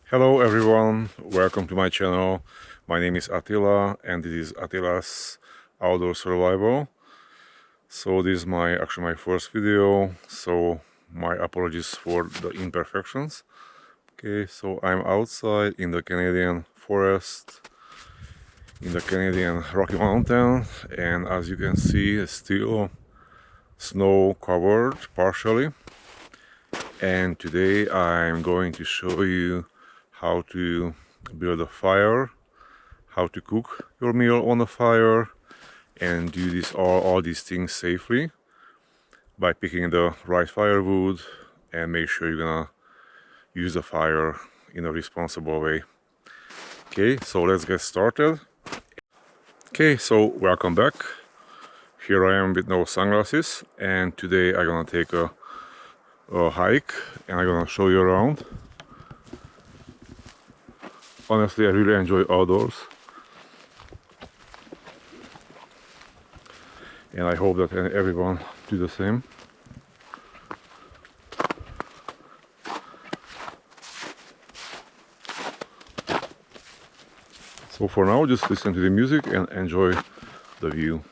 Hello everyone, welcome to my channel. My name is Attila and this is Attila's Outdoor Survival. So this is my first video, so my apologies for the imperfections. Okay, so I'm outside in the Canadian forest, in the Canadian Rocky Mountain, and as you can see it's still snow covered partially. And today I'm going to show you how to build a fire, how to cook your meal on the fire, and do all these things safely by picking the right firewood and make sure you're gonna use the fire in a responsible way. Okay, so let's get started. Okay, so welcome back. Here I am with no sunglasses, and today I'm gonna take a hike and I'm gonna show you around. Honestly, I really enjoy outdoors, and I hope that everyone do the same. So for now, just listen to the music and enjoy the view.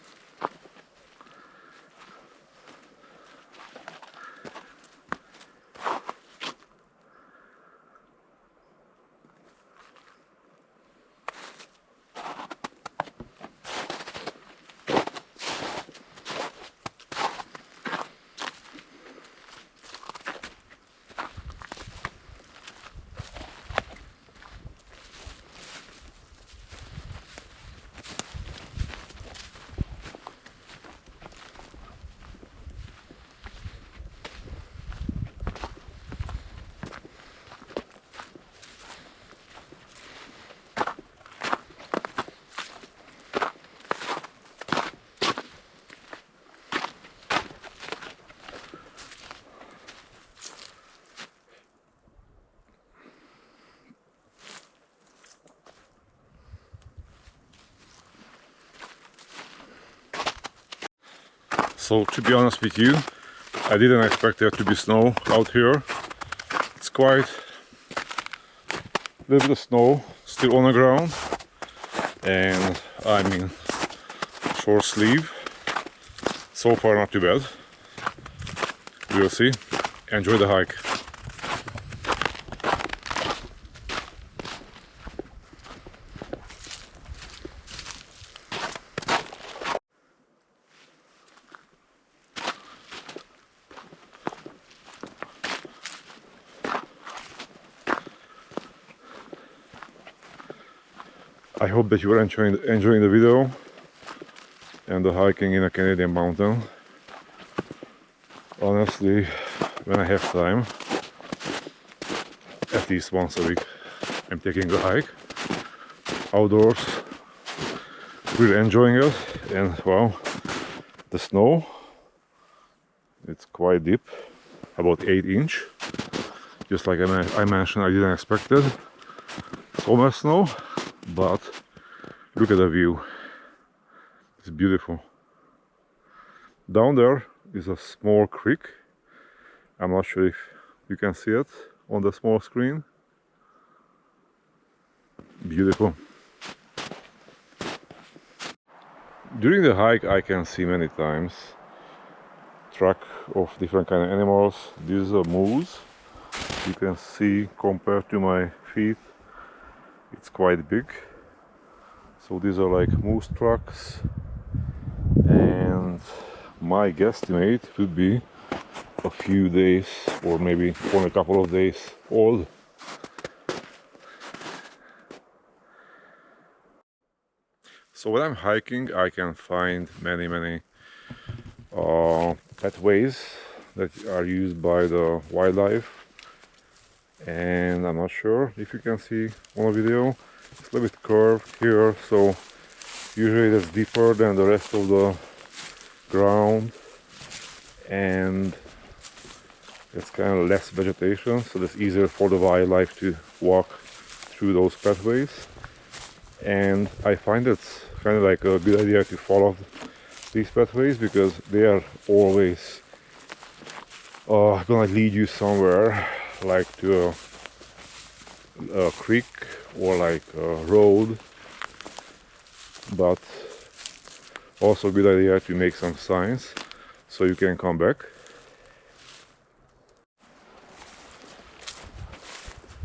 So to be honest with you, I didn't expect there to be snow out here. It's quite a little bit of snow still on the ground, and I'm in short sleeve. So far not too bad. We'll see. Enjoy the hike. I hope that you are enjoying the video and the hiking in a Canadian mountain. Honestly, when I have time, at least once a week, I'm taking a hike outdoors, really enjoying it. And wow, the snow, it's quite deep, about 8 inch. Just like I mentioned, I didn't expect it, so much snow, but look at the view. It's beautiful. Down there is a small creek. I'm not sure if you can see it on the small screen. Beautiful. During the hike I can see many times track of different kind of animals. This is a moose. You can see compared to my feet, it's quite big. So these are like moose tracks, and my guesstimate would be a few days or maybe only a couple of days old. So when I'm hiking, I can find many pathways that are used by the wildlife, and I'm not sure if you can see on the video. It's a little bit curved here, so usually that's deeper than the rest of the ground, and it's kind of less vegetation, so it's easier for the wildlife to walk through those pathways. And I find it's kind of like a good idea to follow these pathways because they are always gonna lead you somewhere, like to a creek or like a road, but also a good idea to make some signs so you can come back.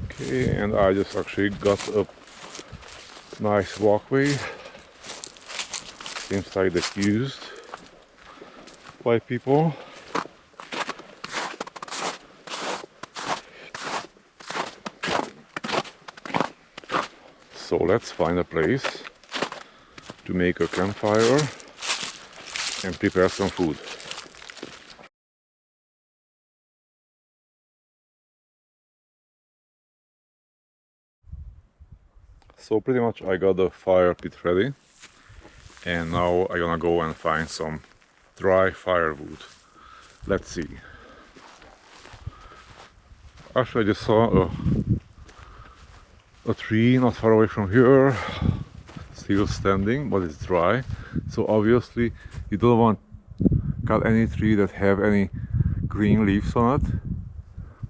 Okay, and I just actually got a nice walkway. Seems like that's used by people. So let's find a place to make a campfire and prepare some food. So pretty much I got the fire pit ready, and now I'm gonna go and find some dry firewood. Let's see. Actually, I just saw a tree not far away from here, still standing, but it's dry. So obviously you don't want to cut any tree that have any green leaves on it,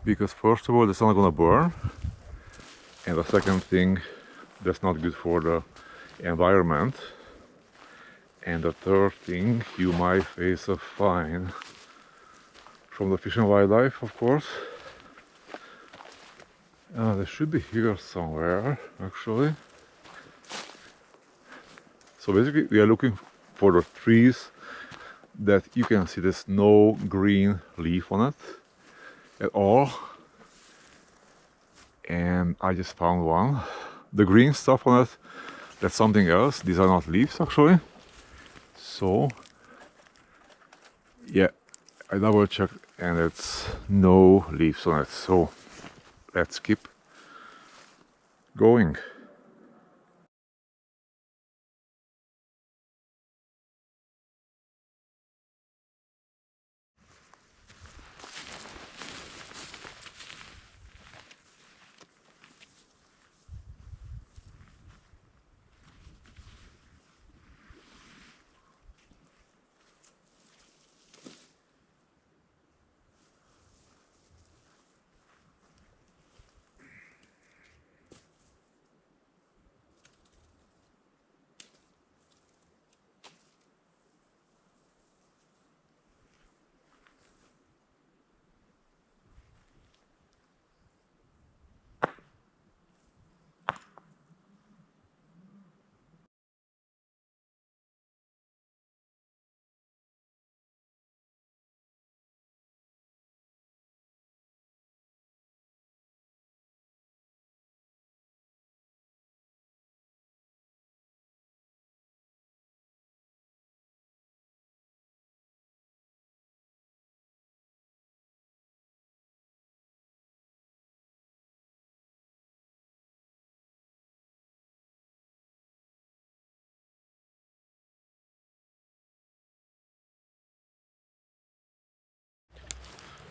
because first of all, it's not gonna burn, and the second thing, that's not good for the environment, and the third thing, you might face a fine from the Fish and Wildlife, of course. They should be here somewhere, actually. So basically we are looking for the trees that you can see there's no green leaf on it at all. And I just found one. The green stuff on it, that's something else. These are not leaves actually. So yeah, I double checked and it's no leaves on it. So let's keep going.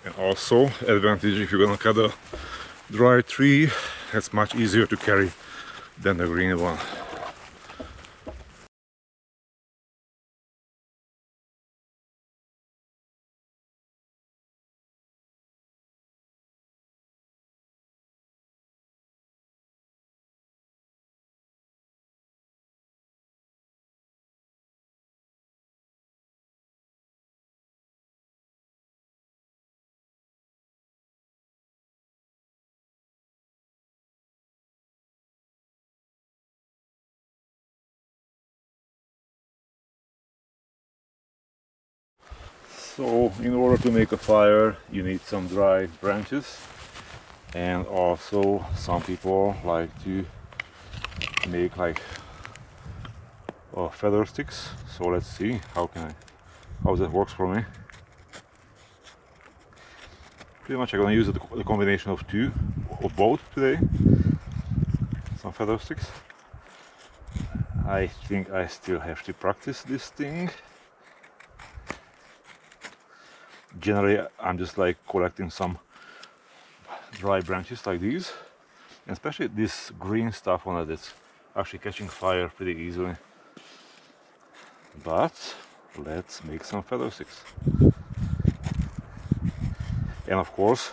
And also, advantage if you're gonna cut a dry tree, it's much easier to carry than the green one. So in order to make a fire, you need some dry branches, and also some people like to make like feather sticks. So let's see how that works for me. Pretty much I'm gonna use the combination of both today. Some feather sticks. I think I still have to practice this thing. Generally I'm just like collecting some dry branches like these, and especially this green stuff on it, it's actually catching fire pretty easily. But let's make some feather sticks. And of course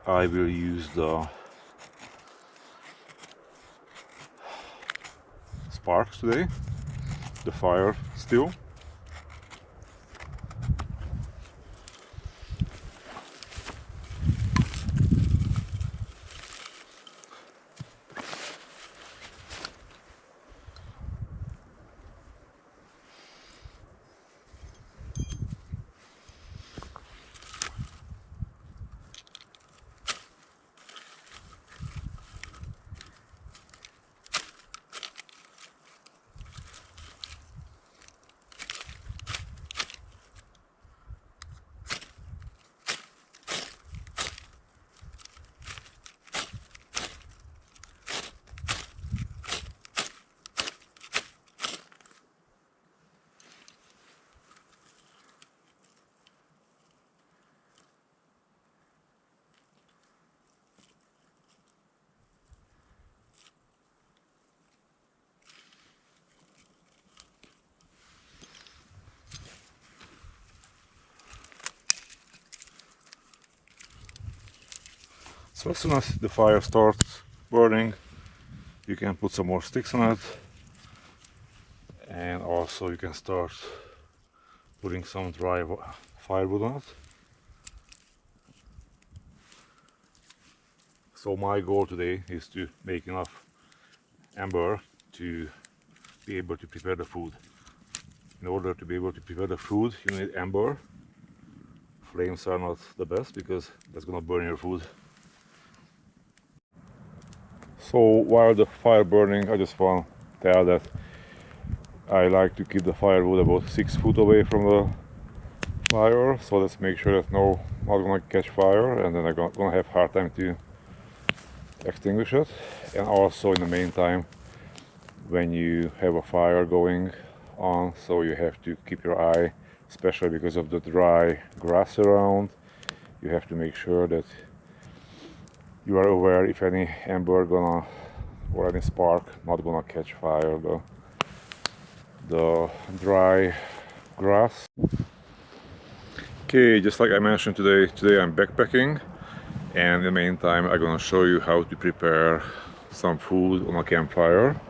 I will use the sparks today, the fire still. So as soon as the fire starts burning, you can put some more sticks on it, and also you can start putting some dry firewood on it. So my goal today is to make enough ember to be able to prepare the food. In order to be able to prepare the food, you need ember. Flames are not the best because that's gonna burn your food. So while the fire burning, I just want to tell that I like to keep the firewood about 6 foot away from the fire, so let's make sure that not gonna catch fire, and then I'm gonna have hard time to extinguish it. And also in the meantime, when you have a fire going on, so you have to keep your eye, especially because of the dry grass around, you have to make sure that you are aware if any ember or any spark not gonna catch fire the dry grass. Okay, just like I mentioned today I'm backpacking, and in the meantime I'm gonna show you how to prepare some food on a campfire.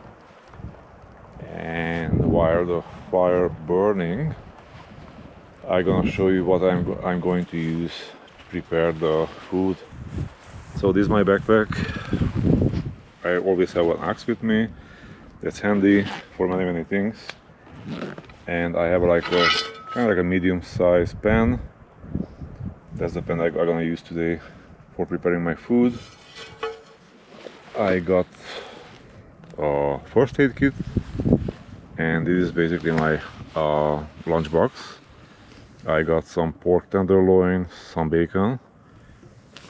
And while the fire burning, I'm gonna show you what I'm going to use to prepare the food. So this is my backpack. I always have an axe with me. That's handy for many things. And I have like a kind of like a medium-sized pan. That's the pan I'm gonna use today for preparing my food. I got a first aid kit, and this is basically my lunchbox. I got some pork tenderloin, some bacon,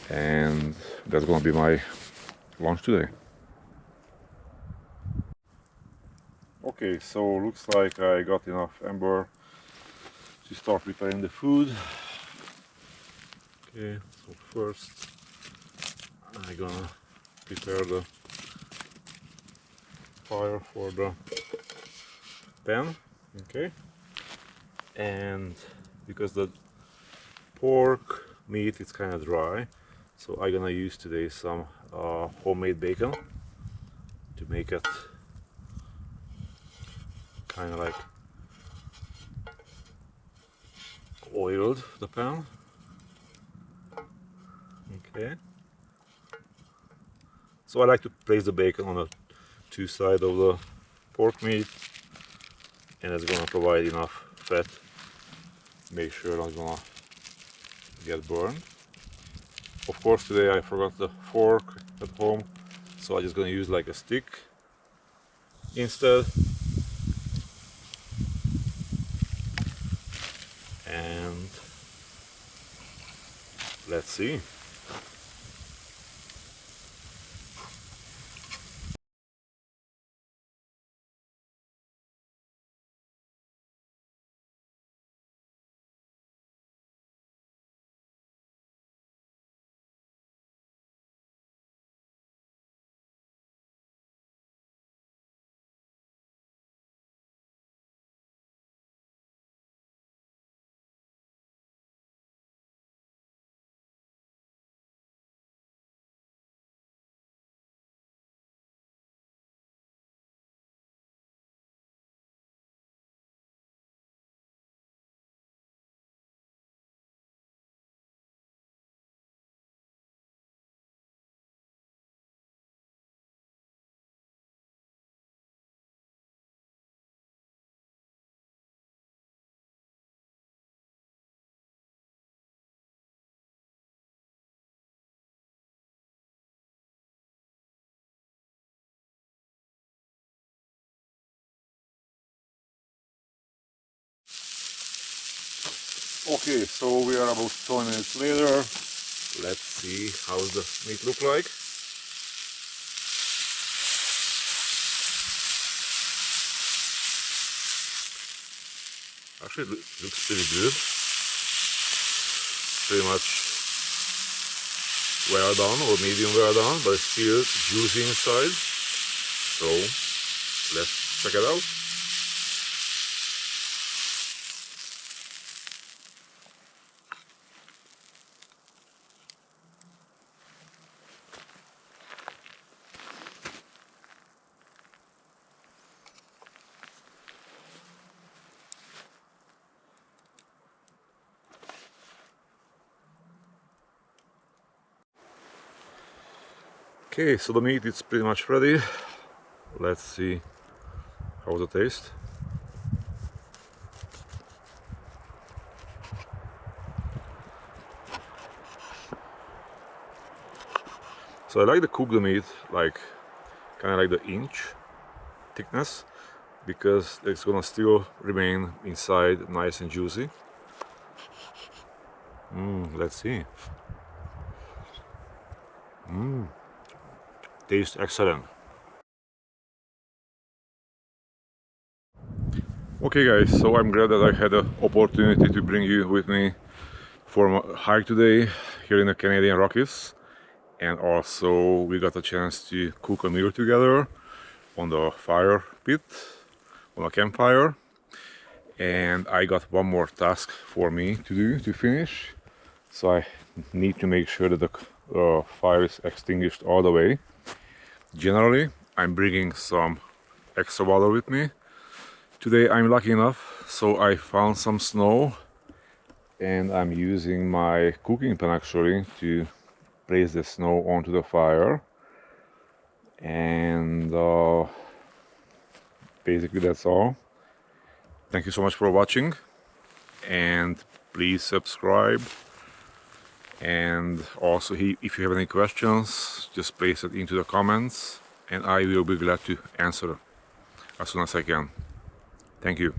and that's gonna be my lunch today. Okay, so looks like I got enough ember to start preparing the food. Okay, so first I'm gonna prepare the fire for the pan. Okay, and because the pork meat is kind of dry, so I'm gonna use today some homemade bacon to make it kind of like oiled, the pan. Okay, so I like to place the bacon on the two sides of the pork meat, and it's gonna provide enough fat, make sure it's not gonna get burned. Of course today I forgot the fork at home, so I'm just gonna use like a stick instead. And let's see. Okay, so we are about 20 minutes later. Let's see how the meat look like. Actually, it looks pretty good. Pretty much well done or medium well done, but it's still juicy inside. So let's check it out. Okay, so the meat is pretty much ready. Let's see how it tastes. So I like to cook the meat like kind of like the inch thickness, because it's gonna still remain inside nice and juicy. Let's see. Tastes excellent. Okay guys, so I'm glad that I had the opportunity to bring you with me for a hike today here in the Canadian Rockies, and also we got a chance to cook a meal together on the fire pit, on a campfire. And I got one more task for me to do to finish, so I need to make sure that the fire is extinguished all the way. Generally, I'm bringing some extra water with me. Today I'm lucky enough, so I found some snow and I'm using my cooking pan actually to place the snow onto the fire. And basically that's all. Thank you so much for watching, and please subscribe. And also, if you have any questions, just place it into the comments and I will be glad to answer as soon as I can. Thank you.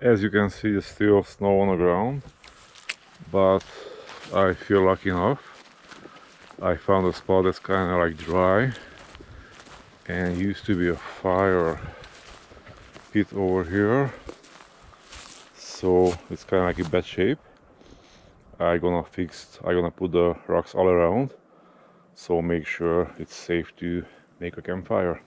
As you can see, there's still snow on the ground, but I feel lucky enough. I found a spot that's kind of like dry, and used to be a fire pit over here, so it's kind of like in bad shape. I'm gonna put the rocks all around, so make sure it's safe to make a campfire.